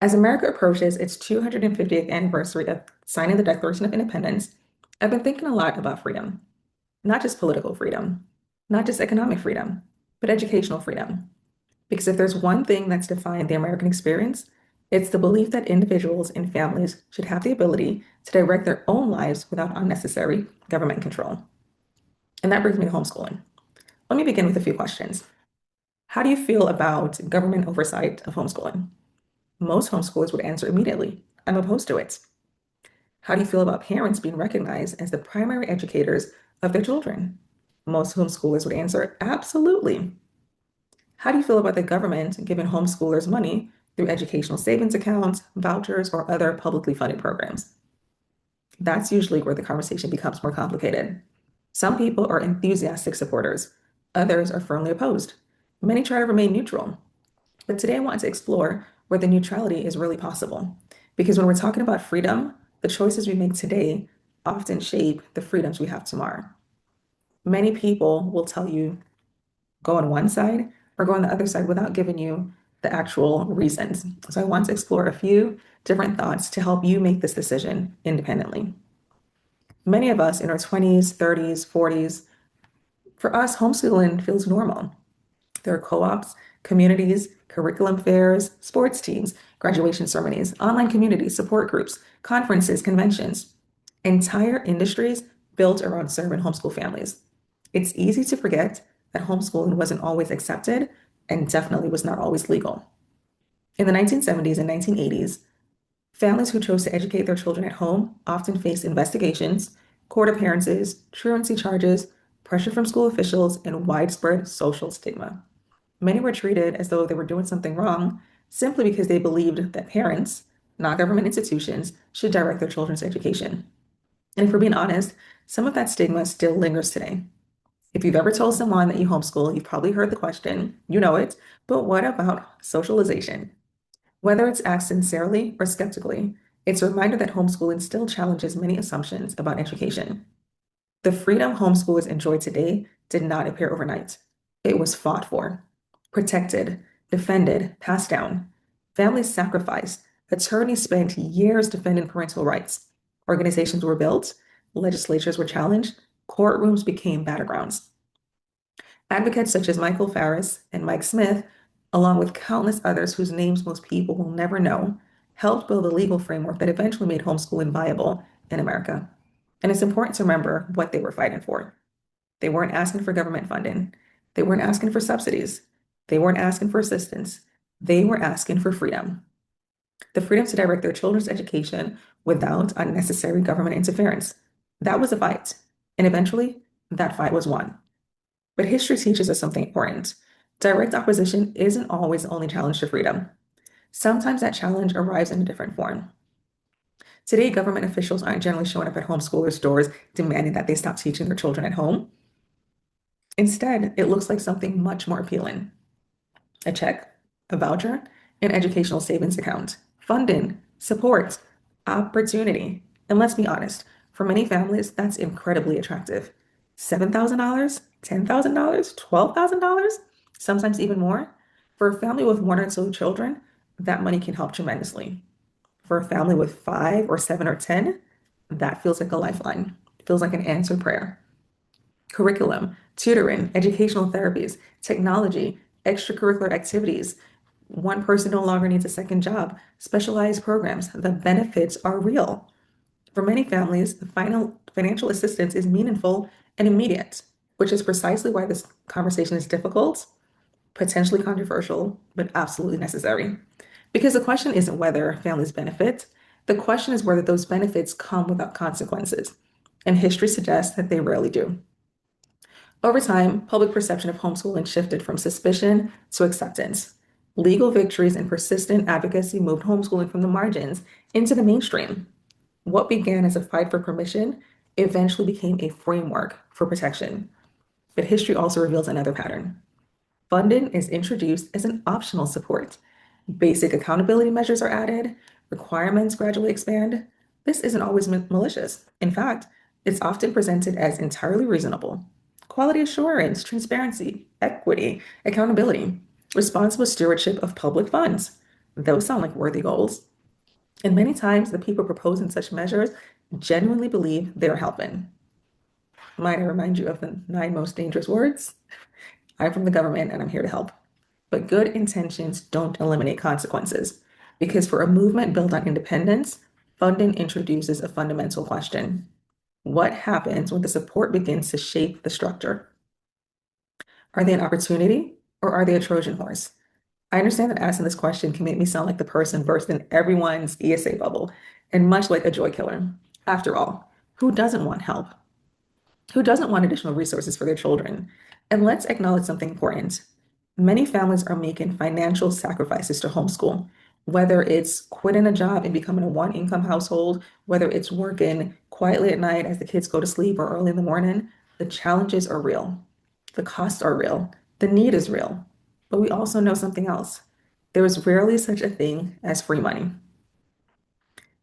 As America approaches its 250th anniversary of signing the Declaration of Independence, I've been thinking a lot about freedom, not just political freedom, not just economic freedom, but educational freedom. Because if there's one thing that's defined the American experience, it's the belief that individuals and families should have the ability to direct their own lives without unnecessary government control. And that brings me to homeschooling. Let me begin with a few questions. How do you feel about government oversight of homeschooling? Most homeschoolers would answer immediately, I'm opposed to it. How do you feel about parents being recognized as the primary educators of their children? Most homeschoolers would answer absolutely. How do you feel about the government giving homeschoolers money through educational savings accounts, vouchers, or other publicly funded programs? That's usually where the conversation becomes more complicated. Some people are enthusiastic supporters, others are firmly opposed. Many try to remain neutral. But today I want to explore whether neutrality is really possible. Because when we're talking about freedom, the choices we make today often shape the freedoms we have tomorrow. Many people will tell you go on one side or go on the other side without giving you the actual reasons. So I want to explore a few different thoughts to help you make this decision independently. Many of us in our 20s, 30s, 40s, for us, homeschooling feels normal. There are co-ops, communities, curriculum fairs, sports teams, graduation ceremonies, online communities, support groups, conferences, conventions, entire industries built around serving homeschool families. It's easy to forget that homeschooling wasn't always accepted and definitely was not always legal. In the 1970s and 1980s, families who chose to educate their children at home often faced investigations, court appearances, truancy charges, pressure from school officials, and widespread social stigma. Many were treated as though they were doing something wrong simply because they believed that parents, not government institutions, should direct their children's education. And if we're being honest, some of that stigma still lingers today. If you've ever told someone that you homeschool, you've probably heard the question, you know it, but what about socialization? Whether it's asked sincerely or skeptically, it's a reminder that homeschooling still challenges many assumptions about education. The freedom homeschoolers enjoy today did not appear overnight. It was fought for, protected, defended, passed down. Families sacrificed. Attorneys spent years defending parental rights. Organizations were built, legislatures were challenged, courtrooms became battlegrounds. Advocates such as Michael Farris and Mike Smith, along with countless others whose names most people will never know, helped build a legal framework that eventually made homeschooling viable in America. And it's important to remember what they were fighting for. They weren't asking for government funding. They weren't asking for subsidies. They weren't asking for assistance. They were asking for freedom. The freedom to direct their children's education without unnecessary government interference. That was a fight. And eventually, that fight was won. But history teaches us something important. Direct opposition isn't always the only challenge to freedom. Sometimes that challenge arrives in a different form. Today, government officials aren't generally showing up at homeschoolers' doors demanding that they stop teaching their children at home. Instead, it looks like something much more appealing: a check, a voucher, an educational savings account, funding, support, opportunity. And let's be honest, for many families, that's incredibly attractive. $7,000, $10,000, $12,000, sometimes even more. For a family with one or two children, that money can help tremendously. For a family with five or seven or 10, that feels like a lifeline. It feels like an answered prayer. Curriculum, tutoring, educational therapies, technology, extracurricular activities. One person no longer needs a second job, specialized programs. The benefits are real. For many families, the final financial assistance is meaningful and immediate, which is precisely why this conversation is difficult, potentially controversial, but absolutely necessary. Because the question isn't whether families benefit, the question is whether those benefits come without consequences. And history suggests that they rarely do. Over time, public perception of homeschooling shifted from suspicion to acceptance. Legal victories and persistent advocacy moved homeschooling from the margins into the mainstream. What began as a fight for permission eventually became a framework for protection. But history also reveals another pattern. Funding is introduced as an optional support. Basic accountability measures are added, requirements gradually expand. This isn't always malicious. In fact, it's often presented as entirely reasonable. Quality assurance, transparency, equity, accountability, responsible stewardship of public funds. Those sound like worthy goals. And many times, the people proposing such measures genuinely believe they're helping. Might I remind you of the 9 most dangerous words? I'm from the government and I'm here to help. But good intentions don't eliminate consequences. Because for a movement built on independence, funding introduces a fundamental question. What happens when the support begins to shape the structure? Are they an opportunity or are they a Trojan horse? I understand that asking this question can make me sound like the person bursting everyone's ESA bubble and much like a joy killer. After all, who doesn't want help? Who doesn't want additional resources for their children? And let's acknowledge something important. Many families are making financial sacrifices to homeschool, whether it's quitting a job and becoming a one-income household, whether it's working quietly at night as the kids go to sleep or early in the morning. The challenges are real. The costs are real. The need is real. But we also know something else. There is rarely such a thing as free money.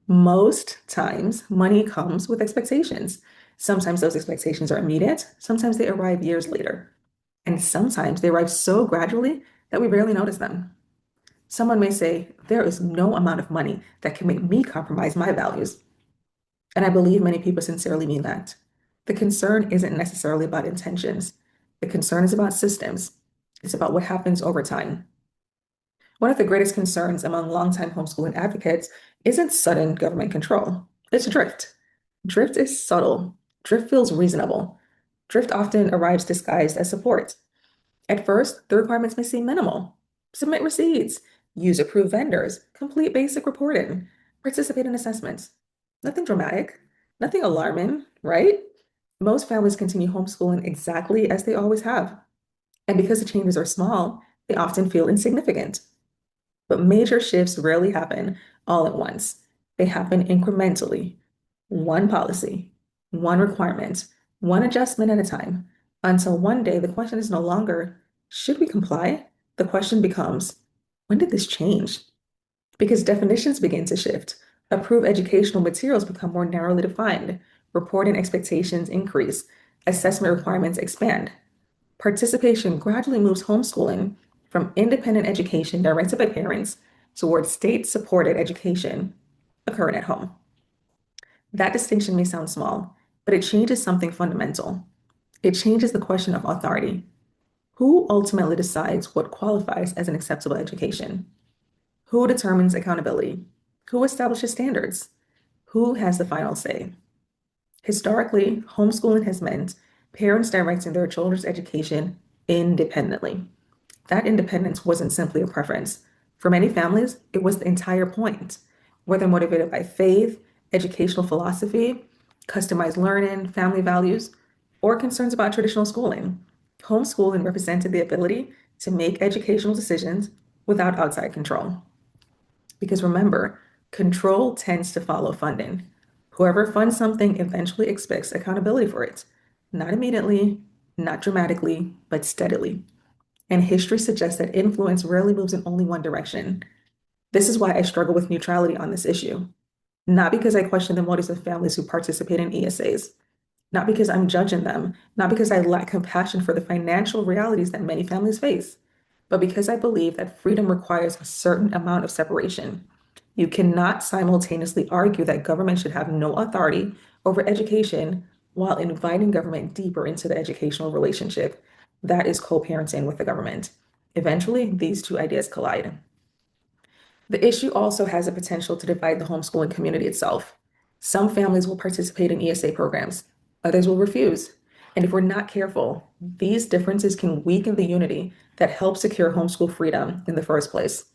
Most times, money comes with expectations. Sometimes those expectations are immediate, sometimes they arrive years later, and sometimes they arrive so gradually that we barely notice them. Someone may say, there is no amount of money that can make me compromise my values. And I believe many people sincerely mean that. The concern isn't necessarily about intentions. The concern is about systems. It's about what happens over time. One of the greatest concerns among longtime homeschooling advocates isn't sudden government control, it's drift. Drift is subtle, drift feels reasonable. Drift often arrives disguised as support. At first, the requirements may seem minimal. Submit receipts, use approved vendors, complete basic reporting, participate in assessments. Nothing dramatic, nothing alarming, right? Most families continue homeschooling exactly as they always have. And because the changes are small, they often feel insignificant. But major shifts rarely happen all at once. They happen incrementally, one policy, one requirement, one adjustment at a time, until one day the question is no longer, should we comply? The question becomes, when did this change? Because definitions begin to shift, approved educational materials become more narrowly defined, reporting expectations increase, assessment requirements expand. Participation gradually moves homeschooling from independent education directed by parents towards state-supported education occurring at home. That distinction may sound small, but it changes something fundamental. It changes the question of authority. Who ultimately decides what qualifies as an acceptable education? Who determines accountability? Who establishes standards? Who has the final say? Historically, homeschooling has meant parents directing their children's education independently. That independence wasn't simply a preference. For many families, it was the entire point. Whether motivated by faith, educational philosophy, customized learning, family values, or concerns about traditional schooling, homeschooling represented the ability to make educational decisions without outside control. Because remember, control tends to follow funding. Whoever funds something eventually expects accountability for it. Not immediately, not dramatically, but steadily. And history suggests that influence rarely moves in only one direction. This is why I struggle with neutrality on this issue. Not because I question the motives of families who participate in ESAs, not because I'm judging them, not because I lack compassion for the financial realities that many families face, but because I believe that freedom requires a certain amount of separation. You cannot simultaneously argue that government should have no authority over education while inviting government deeper into the educational relationship. That is co-parenting with the government. Eventually, these two ideas collide. The issue also has the potential to divide the homeschooling community itself. Some families will participate in ESA programs, others will refuse. And if we're not careful, these differences can weaken the unity that helps secure homeschool freedom in the first place.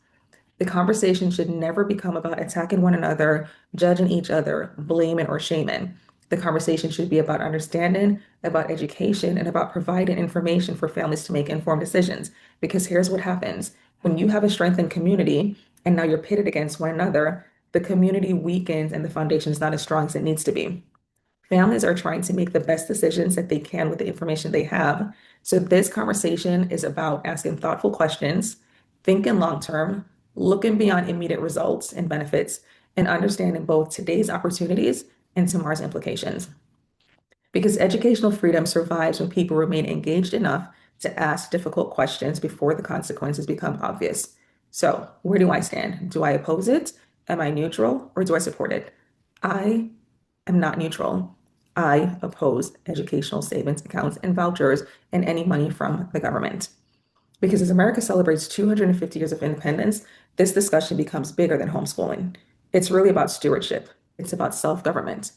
The conversation should never become about attacking one another, judging each other, blaming or shaming. The conversation should be about understanding, about education, and about providing information for families to make informed decisions. Because here's what happens when you have a strengthened community and now you're pitted against one another, the community weakens and the foundation is not as strong as it needs to be. Families are trying to make the best decisions that they can with the information they have. So, this conversation is about asking thoughtful questions, thinking long term, looking beyond immediate results and benefits, and understanding both today's opportunities and tomorrow's implications. Because educational freedom survives when people remain engaged enough to ask difficult questions before the consequences become obvious. So, where do I stand? Do I oppose it? Am I neutral or do I support it? I am not neutral. I oppose educational savings accounts and vouchers and any money from the government. Because as America celebrates 250 years of independence, this discussion becomes bigger than homeschooling. It's really about stewardship, it's about self government,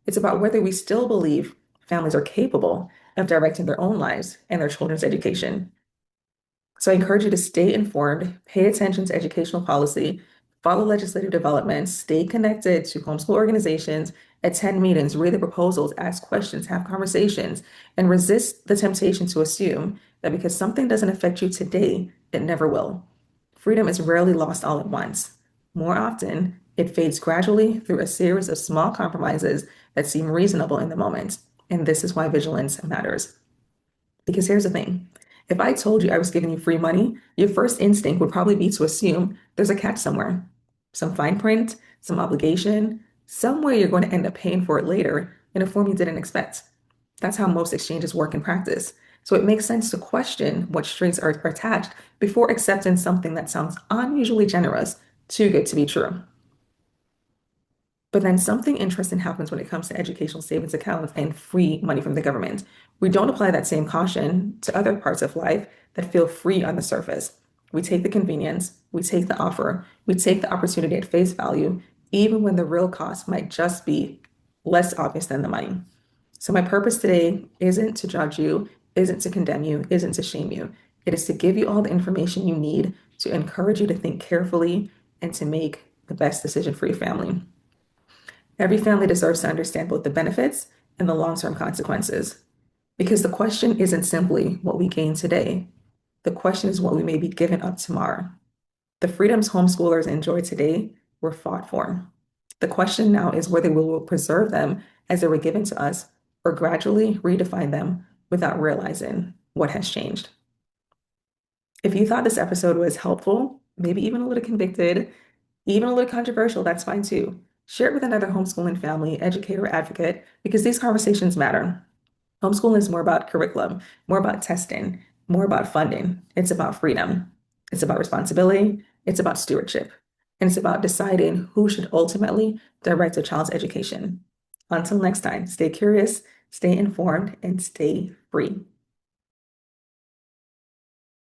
it's about whether we still believe families are capable of directing their own lives and their children's education. So I encourage you to stay informed, pay attention to educational policy, follow legislative developments, stay connected to homeschool organizations, attend meetings, read the proposals, ask questions, have conversations, and resist the temptation to assume that because something doesn't affect you today, it never will. Freedom is rarely lost all at once. More often, it fades gradually through a series of small compromises that seem reasonable in the moment. And this is why vigilance matters. Because here's the thing. If I told you I was giving you free money, your first instinct would probably be to assume there's a catch somewhere, some fine print, some obligation, some way you're going to end up paying for it later in a form you didn't expect. That's how most exchanges work in practice. So it makes sense to question what strings are attached before accepting something that sounds unusually generous, too good to be true. But then something interesting happens when it comes to educational savings accounts and free money from the government. We don't apply that same caution to other parts of life that feel free on the surface. We take the convenience, we take the offer, we take the opportunity at face value, even when the real cost might just be less obvious than the money. So, my purpose today isn't to judge you, isn't to condemn you, isn't to shame you. It is to give you all the information you need to encourage you to think carefully and to make the best decision for your family. Every family deserves to understand both the benefits and the long-term consequences. Because the question isn't simply what we gain today. The question is what we may be given up tomorrow. The freedoms homeschoolers enjoy today were fought for. The question now is whether we will preserve them as they were given to us or gradually redefine them without realizing what has changed. If you thought this episode was helpful, maybe even a little convicted, even a little controversial, that's fine too. Share it with another homeschooling family, educator, or advocate, because these conversations matter. Homeschooling is more about curriculum, more about testing, more about funding. It's about freedom. It's about responsibility. It's about stewardship. And it's about deciding who should ultimately direct a child's education. Until next time, stay curious, stay informed, and stay free.